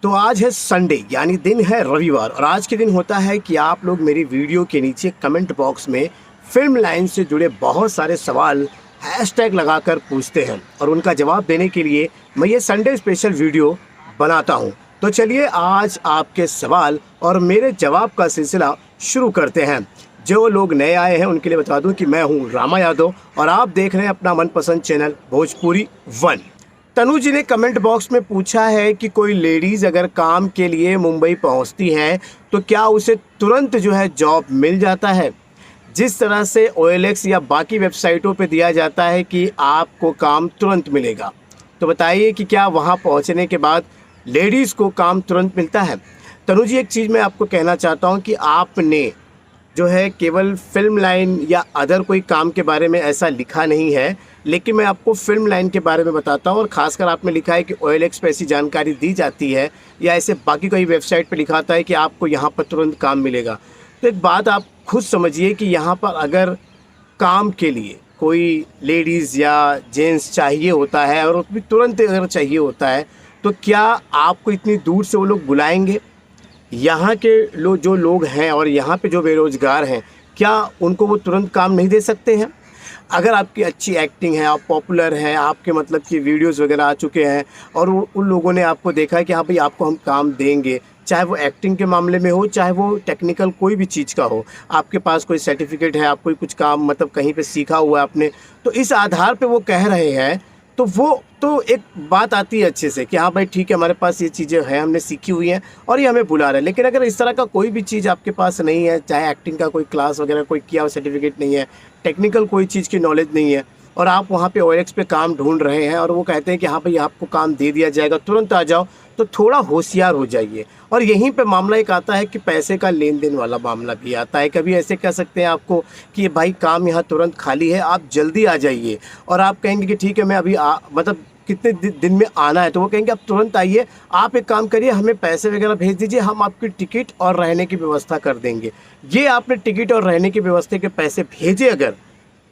तो आज है संडे यानी दिन है रविवार और आज के दिन होता है कि आप लोग मेरी वीडियो के नीचे कमेंट बॉक्स में फिल्म लाइन से जुड़े बहुत सारे सवाल हैशटैग लगाकर पूछते हैं और उनका जवाब देने के लिए मैं ये संडे स्पेशल वीडियो बनाता हूँ। तो चलिए आज आपके सवाल और मेरे जवाब का सिलसिला शुरू करते हैं। जो लोग नए आए हैं उनके लिए बता दूं कि मैं हूं रामा यादव और आप देख रहे हैं अपना मनपसंद चैनल भोजपुरी वन। तनु जी ने कमेंट बॉक्स में पूछा है कि कोई लेडीज़ अगर काम के लिए मुंबई पहुंचती है तो क्या उसे तुरंत जो है जॉब मिल जाता है, जिस तरह से OLX या बाकी वेबसाइटों पे दिया जाता है कि आपको काम तुरंत मिलेगा। तो बताइए कि क्या वहां पहुंचने के बाद लेडीज़ को काम तुरंत मिलता है। तनु जी, एक चीज़ मैं आपको कहना चाहता हूं कि आपने जो है केवल फिल्म लाइन या अदर कोई काम के बारे में ऐसा लिखा नहीं है, लेकिन मैं आपको फिल्म लाइन के बारे में बताता हूँ। और ख़ासकर आपने लिखा है कि OLX पे ऐसी जानकारी दी जाती है या ऐसे बाकी कोई वेबसाइट पे लिखा आता है कि आपको यहाँ पर तुरंत काम मिलेगा। तो एक बात आप खुद समझिए कि यहाँ पर अगर काम के लिए कोई लेडीज़ या जेंट्स चाहिए होता है और भी तुरंत अगर चाहिए होता है तो क्या आपको इतनी दूर से वो लोग बुलाएंगे? यहाँ के जो लोग हैं और यहाँ पे जो बेरोज़गार हैं, क्या उनको वो तुरंत काम नहीं दे सकते हैं? अगर आपकी अच्छी एक्टिंग है, आप पॉपुलर हैं, आपके मतलब कि वीडियोस वगैरह आ चुके हैं और उन लोगों ने आपको देखा है कि हाँ भाई आपको हम काम देंगे, चाहे वो एक्टिंग के मामले में हो, चाहे वो टेक्निकल कोई भी चीज़ का हो, आपके पास कोई सर्टिफिकेट है, आप कोई कुछ काम मतलब कहीं पे सीखा हुआ है आपने, तो इस आधार पे वो कह रहे हैं तो वो तो एक बात आती है अच्छे से कि हाँ भाई ठीक है, हमारे पास ये चीज़ें हैं, हमने सीखी हुई हैं और ये हमें बुला रहे हैं। लेकिन अगर इस तरह का कोई भी चीज़ आपके पास नहीं है, चाहे एक्टिंग का कोई क्लास वगैरह कोई किया हुआ सर्टिफिकेट नहीं है, टेक्निकल कोई चीज़ की नॉलेज नहीं है और आप वहाँ पे OLX पे काम ढूंढ रहे हैं और वो कहते हैं कि हाँ भाई आपको काम दे दिया जाएगा, तुरंत आ जाओ, तो थोड़ा होशियार हो जाइए। और यहीं पे मामला एक आता है कि पैसे का लेन देन वाला मामला भी आता है। कभी ऐसे कह सकते हैं आपको कि भाई काम यहाँ तुरंत खाली है, आप जल्दी आ जाइए, और आप कहेंगे कि ठीक है मैं अभी मतलब कितने दिन में आना है, तो वो कहेंगे आप तुरंत आइए, आप एक काम करिए हमें पैसे वगैरह भेज दीजिए, हम आपकी टिकट और रहने की व्यवस्था कर देंगे। ये आपने टिकट और रहने की व्यवस्था के पैसे भेजे अगर,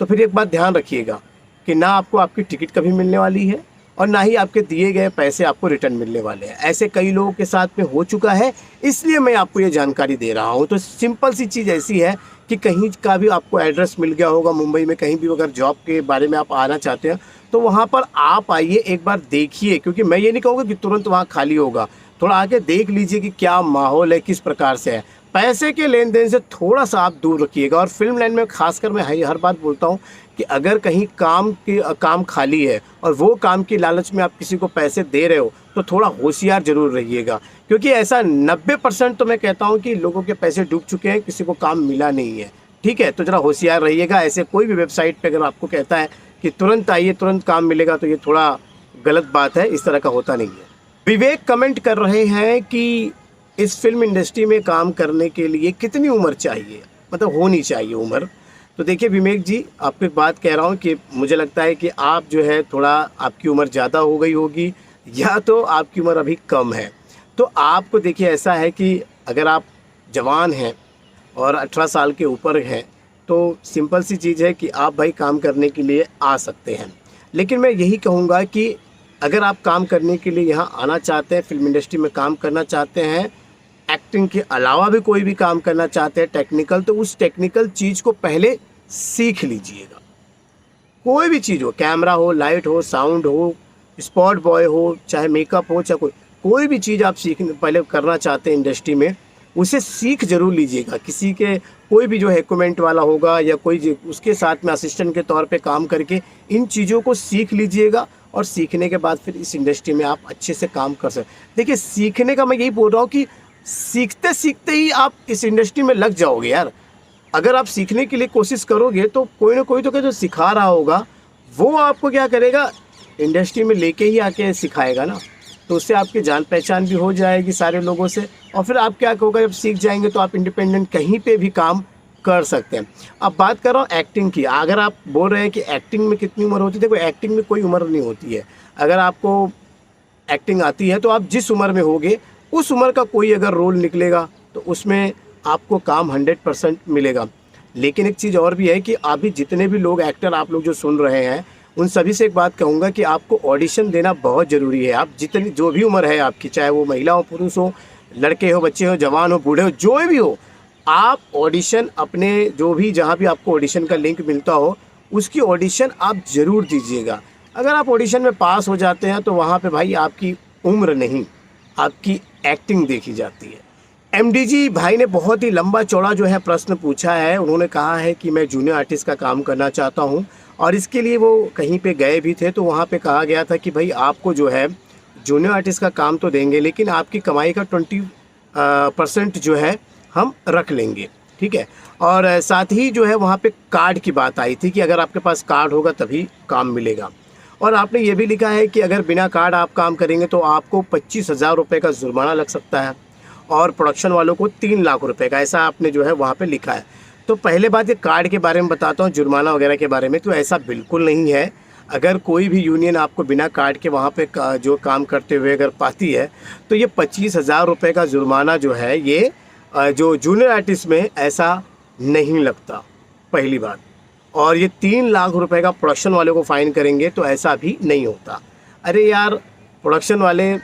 तो फिर एक बात ध्यान रखिएगा कि ना आपको आपकी टिकट कभी मिलने वाली है और ना ही आपके दिए गए पैसे आपको रिटर्न मिलने वाले हैं। ऐसे कई लोगों के साथ में हो चुका है, इसलिए मैं आपको ये जानकारी दे रहा हूँ। तो सिंपल सी चीज़ ऐसी है कि कहीं का भी आपको एड्रेस मिल गया होगा मुंबई में, कहीं भी अगर जॉब के बारे में आप आना चाहते हैं तो वहाँ पर आप आइए, एक बार देखिए, क्योंकि मैं ये नहीं कहूँगा कि तुरंत वहाँ खाली होगा। थोड़ा आके देख लीजिए कि क्या माहौल है, किस प्रकार से है। पैसे के लेन देन से थोड़ा सा आप दूर रखिएगा। और फिल्म लाइन में खासकर मैं हर बात बोलता हूँ कि अगर कहीं काम खाली है और वो काम की लालच में आप किसी को पैसे दे रहे हो तो थोड़ा होशियार ज़रूर रहिएगा, क्योंकि ऐसा 90% तो मैं कहता हूँ कि लोगों के पैसे डूब चुके हैं, किसी को काम मिला नहीं है। ठीक है, तो ज़रा होशियार रहिएगा। ऐसे कोई भी वेबसाइट पे अगर आपको कहता है कि तुरंत आइए तुरंत काम मिलेगा, तो ये थोड़ा गलत बात है, इस तरह का होता नहीं है। विवेक कमेंट कर रहे हैं कि इस फिल्म इंडस्ट्री में काम करने के लिए कितनी उम्र चाहिए, मतलब होनी चाहिए उम्र। तो देखिए विवेक जी, आपको एक बात कह रहा हूँ कि मुझे लगता है कि आप जो है थोड़ा आपकी उम्र ज़्यादा हो गई होगी या तो आपकी उम्र अभी कम है। तो आपको देखिए ऐसा है कि अगर आप जवान हैं और 18 साल के ऊपर हैं तो सिंपल सी चीज़ है कि आप भाई काम करने के लिए आ सकते हैं। लेकिन मैं यही कहूँगा कि अगर आप काम करने के लिए यहाँ आना चाहते हैं, फिल्म इंडस्ट्री में काम करना चाहते हैं, एक्टिंग के अलावा भी कोई भी काम करना चाहते हैं टेक्निकल, तो उस टेक्निकल चीज़ को पहले सीख लीजिएगा। कोई भी चीज़ हो, कैमरा हो, लाइट हो, साउंड हो, स्पॉट बॉय हो, चाहे मेकअप हो, चाहे कोई भी चीज़ आप सीखने पहले करना चाहते हैं इंडस्ट्री में, उसे सीख ज़रूर लीजिएगा। किसी के कोई भी जो है इक्विपमेंट वाला होगा या कोई उसके साथ में असिस्टेंट के तौर पे काम करके इन चीज़ों को सीख लीजिएगा और सीखने के बाद फिर इस इंडस्ट्री में आप अच्छे से काम कर सकते। देखिए सीखने का मैं यही बोल रहा हूँ कि सीखते सीखते ही आप इस इंडस्ट्री में लग जाओगे यार। अगर आप सीखने के लिए कोशिश करोगे तो कोई ना कोई तो क्या जो सिखा रहा होगा वो आपको क्या करेगा, इंडस्ट्री में लेके ही आके सिखाएगा ना, तो उससे आपकी जान पहचान भी हो जाएगी सारे लोगों से। और फिर आप क्या होगा, जब सीख जाएंगे तो आप इंडिपेंडेंट कहीं पे भी काम कर सकते हैं। अब बात कर रहा हूँ एक्टिंग की। अगर आप बोल रहे हैं कि एक्टिंग में कितनी उम्र होती है, देखो एक्टिंग में कोई उम्र नहीं होती है। अगर आपको एक्टिंग आती है तो आप जिस उम्र में होगे उस उम्र का कोई अगर रोल निकलेगा तो उसमें आपको काम 100% मिलेगा। लेकिन एक चीज़ और भी है कि अभी जितने भी लोग एक्टर आप लोग जो सुन रहे हैं उन सभी से एक बात कहूँगा कि आपको ऑडिशन देना बहुत ज़रूरी है। आप जितनी जो भी उम्र है आपकी, चाहे वो महिला हो, पुरुष हो, लड़के हो, बच्चे हो, जवान हो, बूढ़े हो, जो भी हो, आप ऑडिशन अपने जो भी जहाँ भी आपको ऑडिशन का लिंक मिलता हो, उसकी ऑडिशन आप ज़रूर दीजिएगा। अगर आप ऑडिशन में पास हो जाते हैं तो वहाँ पे भाई आपकी उम्र नहीं, आपकी एक्टिंग देखी जाती है। एमडीजी भाई ने बहुत ही लंबा चौड़ा जो है प्रश्न पूछा है। उन्होंने कहा है कि मैं जूनियर आर्टिस्ट का काम करना चाहता हूँ, और इसके लिए वो कहीं पे गए भी थे तो वहाँ पे कहा गया था कि भाई आपको जो है जूनियर आर्टिस्ट का काम तो देंगे, लेकिन आपकी कमाई का 20% जो है हम रख लेंगे, ठीक है। और साथ ही जो है वहाँ पे कार्ड की बात आई थी कि अगर आपके पास कार्ड होगा तभी काम मिलेगा। और आपने ये भी लिखा है कि अगर बिना कार्ड आप काम करेंगे तो आपको 25,000 रुपये का जुर्माना लग सकता है, और प्रोडक्शन वालों को 3 लाख रुपए का, ऐसा आपने जो है वहाँ पे लिखा है। तो पहले बात ये कार्ड के बारे में बताता हूँ, जुर्माना वगैरह के बारे में, तो ऐसा बिल्कुल नहीं है। अगर कोई भी यूनियन आपको बिना कार्ड के वहाँ पे जो काम करते हुए अगर पाती है तो ये 25,000 रुपये का जुर्माना जो है ये जो जूनियर आर्टिस्ट में ऐसा नहीं लगता, पहली बात। और ये 3 लाख रुपए का प्रोडक्शन वाले को फ़ाइन करेंगे तो ऐसा भी नहीं होता। अरे यार, प्रोडक्शन वाले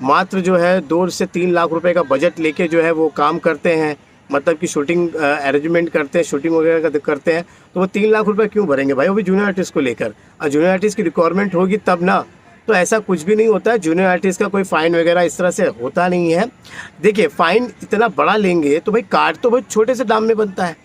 मात्र जो है 2 से 3 लाख रुपए का बजट लेके जो है वो काम करते हैं, मतलब कि शूटिंग अरेंजमेंट करते हैं, शूटिंग वगैरह करते हैं, तो वो 3 लाख रुपए क्यों भरेंगे भाई, वो भी जूनियर आर्टिस्ट को लेकर। और जूनियर आर्टिस्ट की रिक्वायरमेंट होगी तब ना, तो ऐसा कुछ भी नहीं होता है। जूनियर आर्टिस्ट का कोई फ़ाइन वगैरह इस तरह से होता नहीं है। देखिए, फ़ाइन इतना बड़ा लेंगे तो भाई कार्ड तो बहुत छोटे से दाम में बनता है।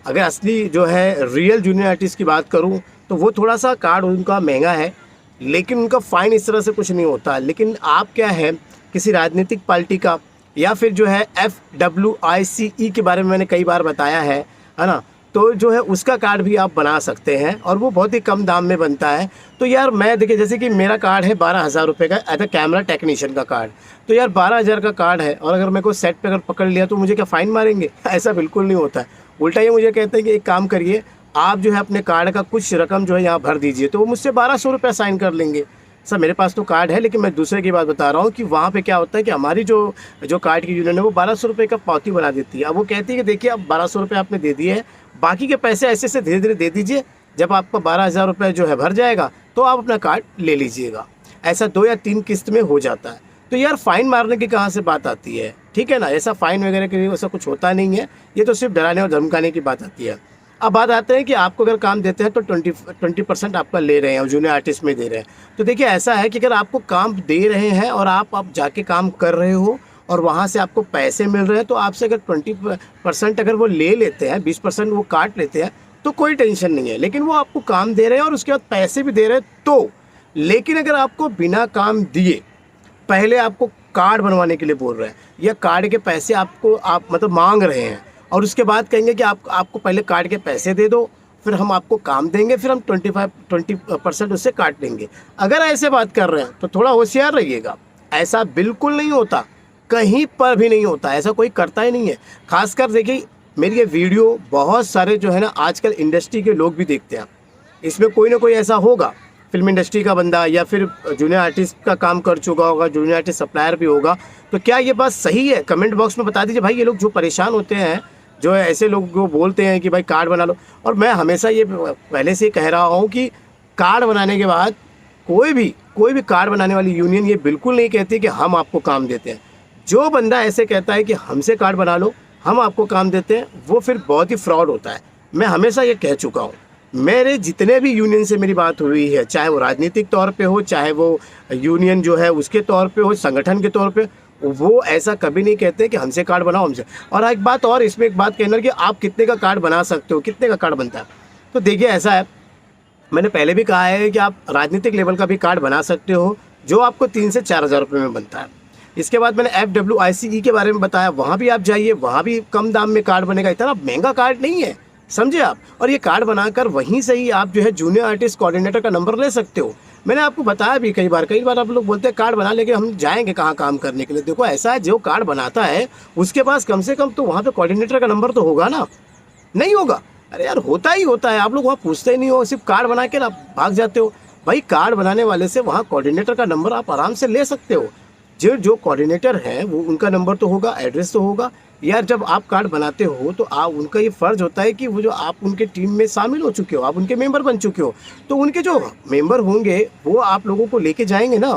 अगर असली जो है रियल जूनियर आर्टिस्ट की बात करूं तो वो थोड़ा सा कार्ड उनका महंगा है, लेकिन उनका फ़ाइन इस तरह से कुछ नहीं होता। लेकिन आप क्या है, किसी राजनीतिक पार्टी का या फिर जो है FWICE के बारे में मैंने कई बार बताया है ना, तो जो है उसका कार्ड भी आप बना सकते हैं और वो बहुत ही कम दाम में बनता है। तो यार मैं देखिए, जैसे कि मेरा कार्ड है 12,000 रुपये का एज अ कैमरा टेक्नीशियन का कार्ड, तो यार 12,000 का कार्ड है, और अगर मेरे को सेट पे अगर पकड़ लिया तो मुझे क्या फ़ाइन मारेंगे? ऐसा बिल्कुल नहीं होता है। उल्टा ये मुझे कहते हैं कि एक काम करिए, आप जो है अपने कार्ड का कुछ रकम जो है यहाँ भर दीजिए, तो वो मुझसे 1200 रुपये साइन कर लेंगे। सर मेरे पास तो कार्ड है, लेकिन मैं दूसरे की बात बता रहा हूँ कि वहाँ पे क्या होता है कि हमारी जो कार्ड की यूनियन है वो 1200 रुपये का पावती बना देती है। अब वो कहती है कि देखिए अब 1200 रुपये आपने दे दिए हैं, बाकी के पैसे ऐसे से धीरे धीरे दे दीजिए, जब आपका 12,000 रुपये जो है भर जाएगा तो आप अपना कार्ड ले लीजिएगा। ऐसा 2 या 3 किस्त में हो जाता है। तो यार फ़ाइन मारने की कहाँ से बात आती है, ठीक है ना। ऐसा फ़ाइन वगैरह के लिए ऐसा कुछ होता नहीं है, ये तो सिर्फ डराने और धमकाने की बात आती है। अब बात आते हैं कि आपको अगर काम देते हैं तो 20% आपका ले रहे हैं और जूनियर आर्टिस्ट में दे रहे हैं। तो देखिए ऐसा है कि अगर आपको काम दे रहे हैं और आप जाके काम कर रहे हो और वहाँ से आपको पैसे मिल रहे हैं, तो आपसे अगर 20% अगर वो ले लेते हैं, 20% वो काट लेते हैं, तो कोई टेंशन नहीं है। लेकिन वो आपको काम दे रहे हैं और उसके बाद पैसे भी दे रहे हैं तो। लेकिन अगर आपको बिना काम दिए पहले आपको कार्ड बनवाने के लिए बोल रहे हैं, या कार्ड के पैसे आप मतलब मांग रहे हैं, और उसके बाद कहेंगे कि आपको पहले कार्ड के पैसे दे दो, फिर हम आपको काम देंगे, फिर हम 20% उससे काट लेंगे। अगर ऐसे बात कर रहे हैं तो थोड़ा होशियार रहिएगा। ऐसा बिल्कुल नहीं होता, कहीं पर भी नहीं होता, ऐसा कोई करता ही नहीं है। खासकर देखिए मेरी ये वीडियो बहुत सारे जो है ना आजकल इंडस्ट्री के लोग भी देखते हैं। इसमें कोई ना कोई ऐसा होगा, फिल्म इंडस्ट्री का बंदा या फिर जूनियर आर्टिस्ट का काम कर चुका होगा, जूनियर आर्टिस्ट सप्लायर भी होगा। तो क्या ये बात सही है? कमेंट बॉक्स में बता दीजिए भाई। ये लोग जो परेशान होते हैं, जो ऐसे लोग जो बोलते हैं कि भाई कार्ड बना लो, और मैं हमेशा ये पहले से कह रहा हूँ कि कार्ड बनाने के बाद कोई भी कार्ड बनाने वाली यूनियन ये बिल्कुल नहीं कहती कि हम आपको काम देते हैं। जो बंदा ऐसे कहता है कि हमसे कार्ड बना लो, हम आपको काम देते हैं, वो फिर बहुत ही फ्रॉड होता है। मैं हमेशा ये कह चुका हूँ। मेरे जितने भी यूनियन से मेरी बात हुई है, चाहे वो राजनीतिक तौर पे हो, चाहे वो यूनियन जो है उसके तौर पे हो, संगठन के तौर पे, वो ऐसा कभी नहीं कहते कि हमसे कार्ड बनाओ हमसे। और एक बात और, इसमें एक बात कहना कि आप कितने का कार्ड बना सकते हो, कितने का कार्ड बनता है। तो देखिए ऐसा है, मैंने पहले भी कहा है कि आप राजनीतिक लेवल का भी कार्ड बना सकते हो, जो आपको 3 से 4,000 रुपये में बनता है। इसके बाद मैंने FWICE के बारे में बताया, वहाँ भी आप जाइए, वहाँ भी कम दाम में कार्ड बनेगा। इतना महंगा कार्ड नहीं है, समझे आप। और ये कार्ड बनाकर वहीं से ही आप जो है जूनियर आर्टिस्ट कोऑर्डिनेटर का नंबर ले सकते हो। मैंने आपको बताया भी कई बार आप लोग बोलते हैं कार्ड बना लेके हम जाएंगे कहाँ काम करने के लिए। देखो ऐसा है, जो कार्ड बनाता है उसके पास कम से कम तो वहाँ पे कोऑर्डिनेटर का नंबर तो होगा ना, नहीं होगा? अरे यार होता ही होता है, आप लोग वहाँ पूछते ही नहीं हो, सिर्फ कार्ड बना के ना भाग जाते हो। भाई कार्ड बनाने वाले से वहाँ कोऑर्डिनेटर का नंबर आप आराम से ले सकते हो। जो कोऑर्डिनेटर है वो उनका नंबर तो होगा, एड्रेस तो होगा, यार जब आप कार्ड बनाते हो तो आप उनका ये फ़र्ज़ होता है कि वो जो आप उनके टीम में शामिल हो चुके हो, आप उनके मेंबर बन चुके हो, तो उनके जो मेंबर होंगे वो आप लोगों को लेके जाएँगे ना,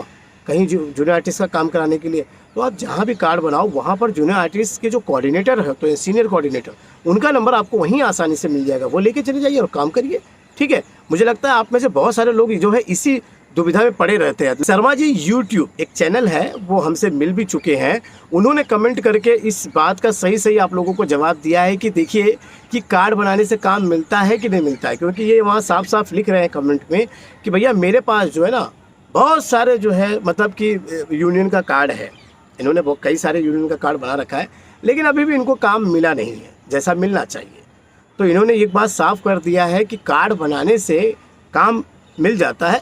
कहीं जूनियर आर्टिस्ट का काम कराने के लिए। तो आप जहाँ भी कार्ड बनाओ वहाँ पर जूनियर आर्टिस्ट के जो कोऑर्डिनेटर होते हैं, सीनियर कोऑर्डिनेटर, उनका नंबर आपको वहीं आसानी से मिल जाएगा, वो लेके चले जाइए और काम करिए, ठीक है। मुझे लगता है आप में से बहुत सारे लोग जो है इसी दुविधा में पड़े रहते हैं। शर्मा जी यूट्यूब एक चैनल है, वो हमसे मिल भी चुके हैं, उन्होंने कमेंट करके इस बात का सही आप लोगों को जवाब दिया है कि देखिए कि कार्ड बनाने से काम मिलता है कि नहीं मिलता है, क्योंकि ये वहाँ साफ लिख रहे हैं कमेंट में कि भैया मेरे पास जो है ना बहुत सारे जो है मतलब कि यूनियन का कार्ड है, इन्होंने बहुत कई सारे यूनियन का कार्ड बना रखा है, लेकिन अभी भी इनको काम मिला नहीं है जैसा मिलना चाहिए। तो इन्होंने एक बात साफ कर दिया है कि कार्ड बनाने से काम मिल जाता है,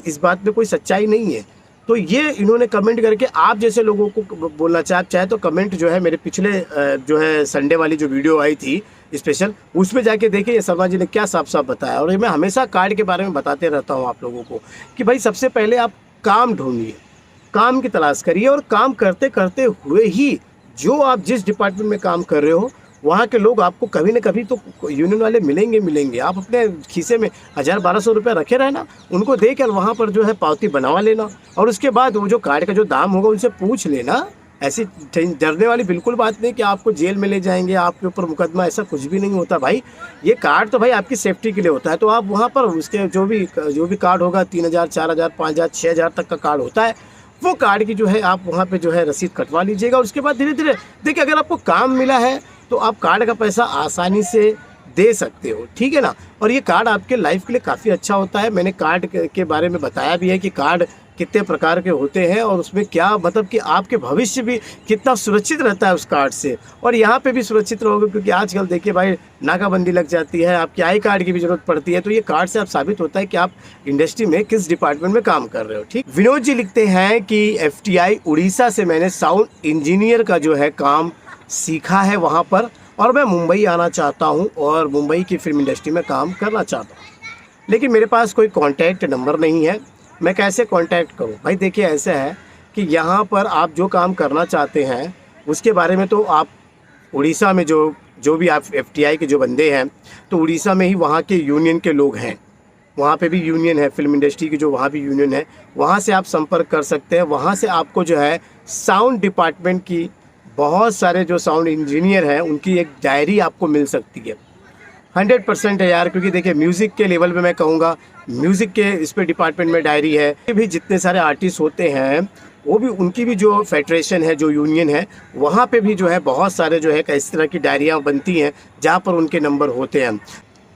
इस बात में कोई सच्चाई नहीं है। तो ये इन्होंने कमेंट करके आप जैसे लोगों को बोलना चाहे तो कमेंट जो है मेरे पिछले जो है संडे वाली जो वीडियो आई थी स्पेशल, उसमें जाके देखिए ये शर्मा जी ने क्या साफ बताया। और मैं हमेशा कार्ड के बारे में बताते रहता हूँ आप लोगों को कि भाई सबसे पहले आप काम ढूंढिए, काम की तलाश करिए, और काम करते करते हुए ही जो आप जिस डिपार्टमेंट में काम कर रहे हो वहाँ के लोग आपको कभी न कभी तो यूनियन वाले मिलेंगे। आप अपने खीसे में 1000-1200 रुपये रखे रहना, उनको देकर वहाँ पर जो है पावती बनवा लेना, और उसके बाद वो जो कार्ड का जो दाम होगा उनसे पूछ लेना। ऐसी डरने वाली बिल्कुल बात नहीं कि आपको जेल में ले जाएंगे, आपके ऊपर मुकदमा, ऐसा कुछ भी नहीं होता भाई। ये कार्ड तो भाई आपकी सेफ्टी के लिए होता है। तो आप वहाँ पर उसके जो भी कार्ड होगा 3000, 4000, 5000, 6000 तक का कार्ड होता है, वो कार्ड की जो है आप वहाँ पे जो है रसीद कटवा लीजिएगा। उसके बाद धीरे धीरे देखिए अगर आपको काम मिला है तो आप कार्ड का पैसा आसानी से दे सकते हो, ठीक है ना। और ये कार्ड आपके लाइफ के लिए काफ़ी अच्छा होता है। मैंने कार्ड के बारे में बताया भी है कि कार्ड कितने प्रकार के होते हैं और उसमें क्या मतलब कि आपके भविष्य भी कितना सुरक्षित रहता है उस कार्ड से, और यहाँ पे भी सुरक्षित रहोगे, क्योंकि आजकल देखिए भाई नाकाबंदी लग जाती है, आपकी आई कार्ड की भी जरूरत पड़ती है। तो ये कार्ड से आप साबित होता है कि आप इंडस्ट्री में किस डिपार्टमेंट में काम कर रहे हो, ठीक। विनोद जी लिखते हैं कि FTI उड़ीसा से मैंने साउंड इंजीनियर का जो है काम सीखा है वहाँ पर, और मैं मुंबई आना चाहता हूँ और मुंबई की फिल्म इंडस्ट्री में काम करना चाहता हूँ, लेकिन मेरे पास कोई कॉन्टैक्ट नंबर नहीं है, मैं कैसे कांटेक्ट करूं? भाई देखिए ऐसा है कि यहाँ पर आप जो काम करना चाहते हैं उसके बारे में तो आप उड़ीसा में जो भी आप FTI के जो बंदे हैं, तो उड़ीसा में ही वहाँ के यूनियन के लोग हैं, वहाँ पे भी यूनियन है फिल्म इंडस्ट्री की, जो वहाँ भी यूनियन है, वहाँ से आप संपर्क कर सकते हैं। वहाँ से आपको जो है साउंड डिपार्टमेंट की बहुत सारे जो साउंड इंजीनियर हैं उनकी एक डायरी आपको मिल सकती है। 100% है यार, क्योंकि देखिए म्यूज़िक के लेवल पे मैं कहूँगा, म्यूज़िक के इस पे डिपार्टमेंट में डायरी है। ये भी जितने सारे आर्टिस्ट होते हैं वो भी उनकी भी जो फेडरेशन है, जो यूनियन है, वहाँ पे भी जो है बहुत सारे जो है इस तरह की डायरियाँ बनती हैं जहाँ पर उनके नंबर होते हैं।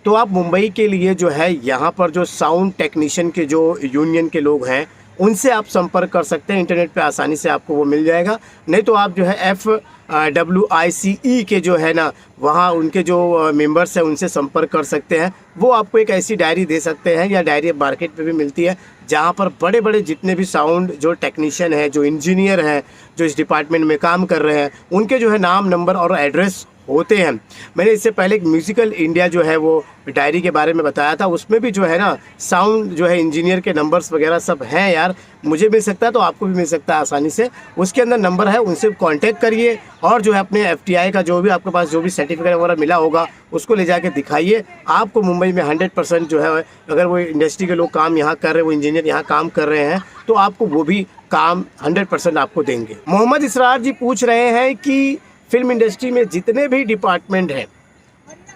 तो आप मुंबई के लिए जो है यहाँ पर जो साउंड टेक्नीशियन के जो यूनियन के लोग हैं उनसे आप संपर्क कर सकते हैं, इंटरनेट पे आसानी से आपको वो मिल जाएगा। नहीं तो आप जो है FWICE के जो है ना वहाँ उनके जो मेंबर्स हैं उनसे संपर्क कर सकते हैं, वो आपको एक ऐसी डायरी दे सकते हैं, या डायरी मार्केट पे भी मिलती है जहाँ पर बड़े बड़े जितने भी साउंड जो टेक्नीशियन हैं, जो इंजीनियर हैं, जो इस डिपार्टमेंट में काम कर रहे हैं, उनके जो है नाम, नंबर और एड्रेस होते हैं। मैंने इससे पहले एक म्यूज़िकल इंडिया जो है वो डायरी के बारे में बताया था, उसमें भी जो है ना साउंड जो है इंजीनियर के नंबर्स वगैरह सब हैं यार। मुझे मिल सकता है तो आपको भी मिल सकता है आसानी से, उसके अंदर नंबर है, उनसे कांटेक्ट करिए और जो है अपने FTI का जो भी आपके पास जो भी सर्टिफिकेट वगैरह मिला होगा उसको ले जाके दिखाइए। आपको मुंबई में 100% जो है, अगर वो इंडस्ट्री के लोग काम यहाँ कर रहे हैं, वो इंजीनियर यहाँ काम कर रहे हैं, तो आपको वो भी काम 100% आपको देंगे। मोहम्मद इसरार जी पूछ रहे हैं कि फिल्म इंडस्ट्री में जितने भी डिपार्टमेंट हैं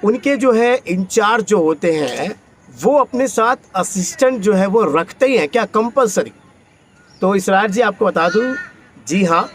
उनके जो है इंचार्ज जो होते हैं वो अपने साथ असिस्टेंट जो है वो रखते ही हैं क्या कंपलसरी? तो इसरार जी आपको बता दूं, जी हाँ,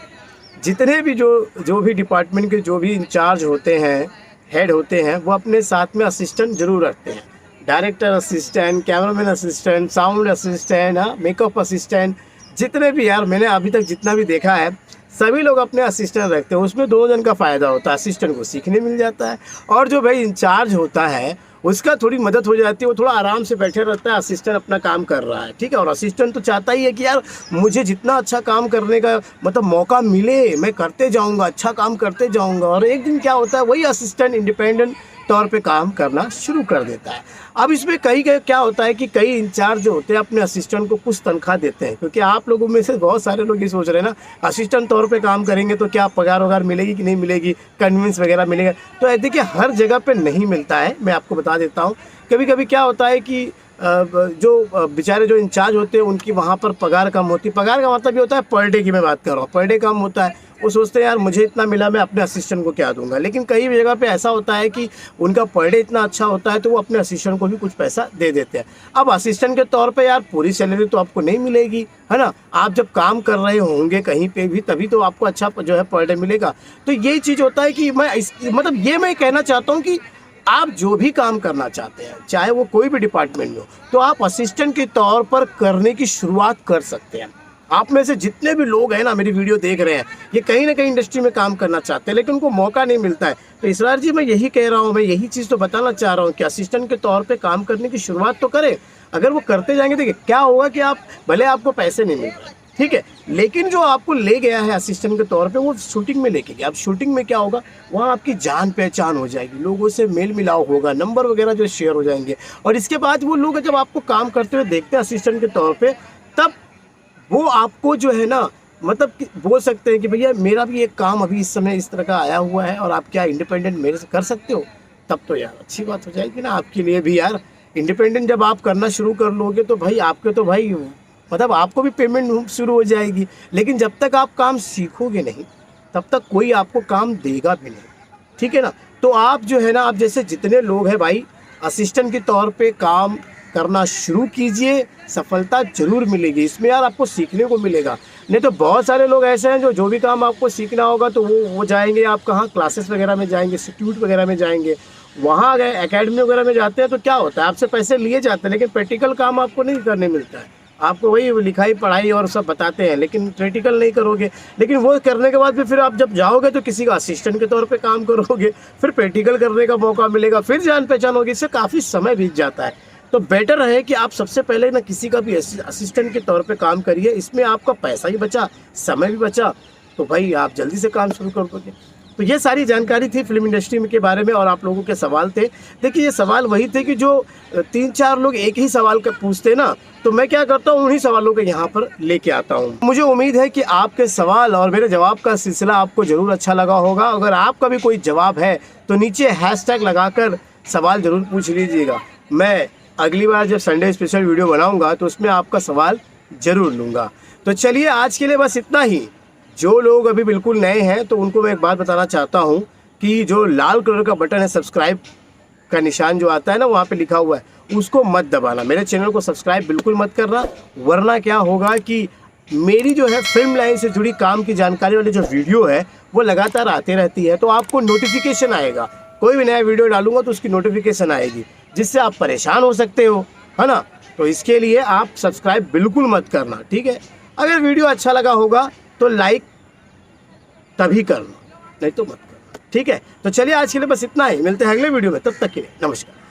जितने भी जो भी डिपार्टमेंट के जो भी इंचार्ज होते हैं, हेड होते हैं, वो अपने साथ में असिस्टेंट जरूर रखते हैं। Director assistant, cameraman assistant, sound assistant, makeup assistant, जितने भी यार मैंने अभी तक जितना भी देखा है सभी लोग अपने असिस्टेंट रखते हैं। उसमें 2 जन का फ़ायदा होता है, असिस्टेंट को सीखने मिल जाता है, और जो भाई इंचार्ज होता है उसका थोड़ी मदद हो जाती है, वो थोड़ा आराम से बैठे रहता है, असिस्टेंट अपना काम कर रहा है, ठीक है। और असिस्टेंट तो चाहता ही है कि यार मुझे जितना अच्छा काम करने का मतलब मौका मिले मैं करते जाऊंगा, अच्छा काम करते जाऊंगा। और एक दिन क्या होता है, वही असिस्टेंट इंडिपेंडेंट तौर पे काम करना शुरू कर देता है। अब इसमें कई क्या होता है कि कई इंचार्ज जो होते हैं अपने असिस्टेंट को कुछ तनख्वाह देते हैं, क्योंकि आप लोगों में से बहुत सारे लोग ये सोच रहे हैं ना असिस्टेंट तौर पे काम करेंगे तो क्या पगार वगार मिलेगी कि नहीं मिलेगी, कन्वींस वगैरह मिलेगा। तो देखिए हर जगह पे नहीं मिलता है, मैं आपको बता देता हूँ। कभी कभी क्या होता है कि जो बेचारे जो इंचार्ज होते हैं उनकी वहाँ पर पगार कम होती है। पगार का मतलब ये होता है पर डे की मैं बात कर रहा हूँ, पर डे कम होता है। वो सोचते हैं यार मुझे इतना मिला, मैं अपने असिस्टेंट को क्या दूंगा। लेकिन कई जगह पे ऐसा होता है कि उनका पर डे इतना अच्छा होता है तो वो अपने असिस्टेंट को भी कुछ पैसा दे देते हैं। अब असिस्टेंट के तौर पे यार पूरी सैलरी तो आपको नहीं मिलेगी, है ना। आप जब काम कर रहे होंगे कहीं पे भी तभी तो आपको अच्छा जो है पर डे मिलेगा। तो यही चीज़ होता है कि मतलब ये मैं कहना चाहता हूँ कि आप जो भी काम करना चाहते हैं, चाहे वो कोई भी डिपार्टमेंट में हो, तो आप असिस्टेंट के तौर पर करने की शुरुआत कर सकते हैं। आप में से जितने भी लोग हैं ना मेरी वीडियो देख रहे हैं, ये कहीं ना कहीं इंडस्ट्री में काम करना चाहते हैं लेकिन उनको मौका नहीं मिलता है। तो इसरार जी मैं यही कह रहा हूँ, मैं यही चीज़ तो बताना चाह रहा हूँ कि असिस्टेंट के तौर पे काम करने की शुरुआत तो करें। अगर वो करते जाएंगे देखिए क्या होगा कि आप भले आपको पैसे नहीं मिल रहे, ठीक है, लेकिन जो आपको ले गया है असिस्टेंट के तौर पे वो शूटिंग में लेके गया। अब शूटिंग में क्या होगा, वहाँ आपकी जान पहचान हो जाएगी, लोगों से मेल मिलाव होगा, नंबर वगैरह जो शेयर हो जाएंगे। और इसके बाद वो लोग जब आपको काम करते हुए देखते हैं असिस्टेंट के तौर पे, तब वो आपको जो है ना मतलब कि बोल सकते हैं कि भैया मेरा भी एक काम अभी इस समय इस तरह का आया हुआ है और आप क्या इंडिपेंडेंट मेरे से कर सकते हो। तब तो यार अच्छी बात हो जाएगी ना आपके लिए भी यार। इंडिपेंडेंट जब आप करना शुरू कर लोगे तो भाई आपके तो भाई मतलब आपको भी पेमेंट शुरू हो जाएगी। लेकिन जब तक आप काम सीखोगे नहीं तब तक कोई आपको काम देगा भी नहीं, ठीक है ना। तो आप जो है ना, आप जैसे जितने लोग हैं भाई असिस्टेंट के तौर पे काम करना शुरू कीजिए, सफलता जरूर मिलेगी इसमें यार, आपको सीखने को मिलेगा। नहीं तो बहुत सारे लोग ऐसे हैं जो भी काम आपको सीखना होगा तो वो जाएंगे आप कहाँ, क्लासेस वगैरह में जाएंगे, इंस्टीट्यूट वगैरह में जाएंगे, वहाँ गए एकेडमी वगैरह में जाते हैं तो क्या होता है आपसे पैसे लिए जाते हैं लेकिन प्रैक्टिकल काम आपको नहीं करने मिलता है। आपको वही लिखाई पढ़ाई और सब बताते हैं लेकिन प्रैक्टिकल नहीं करोगे। लेकिन वो करने के बाद भी फिर आप जब जाओगे तो किसी का असिस्टेंट के तौर पे काम करोगे, फिर प्रैक्टिकल करने का मौका मिलेगा, फिर जान पहचान होगी, इससे काफ़ी समय बीत जाता है। तो बेटर है कि आप सबसे पहले ना किसी का भी असिस्टेंट के तौर पे काम करिए, इसमें आपका पैसा ही बचा, समय भी बचा, तो भाई आप जल्दी से काम शुरू कर दोगे। तो ये सारी जानकारी थी फिल्म इंडस्ट्री के बारे में और आप लोगों के सवाल थे। देखिए ये सवाल वही थे कि जो 3-4 लोग एक ही सवाल का पूछते ना, तो मैं क्या करता हूँ उन्हीं सवालों को यहाँ पर लेके आता हूँ। मुझे उम्मीद है कि आपके सवाल और मेरे जवाब का सिलसिला आपको ज़रूर अच्छा लगा होगा। अगर आपका भी कोई जवाब है तो नीचे हैशटैग लगाकर सवाल ज़रूर पूछ लीजिएगा। मैं अगली बार जब संडे स्पेशल वीडियो बनाऊँगा तो उसमें आपका सवाल ज़रूर लूँगा। तो चलिए आज के लिए बस इतना ही। जो लोग अभी बिल्कुल नए हैं तो उनको मैं एक बात बताना चाहता हूं कि जो लाल कलर का बटन है सब्सक्राइब का निशान जो आता है ना वहां पे लिखा हुआ है, उसको मत दबाना। मेरे चैनल को सब्सक्राइब बिल्कुल मत करना, वरना क्या होगा कि मेरी जो है फिल्म लाइन से जुड़ी काम की जानकारी वाली जो वीडियो है वो लगातार आती रहती है, तो आपको नोटिफिकेशन आएगा। कोई भी नया वीडियो डालूंगा तो उसकी नोटिफिकेशन आएगी, जिससे आप परेशान हो सकते हो, है ना। तो इसके लिए आप सब्सक्राइब बिल्कुल मत करना, ठीक है। अगर वीडियो अच्छा लगा होगा तो लाइक तभी करना, नहीं तो मत करना, ठीक है। तो चलिए आज के लिए बस इतना ही, मिलते हैं अगले वीडियो में, तब तक के लिए नमस्कार।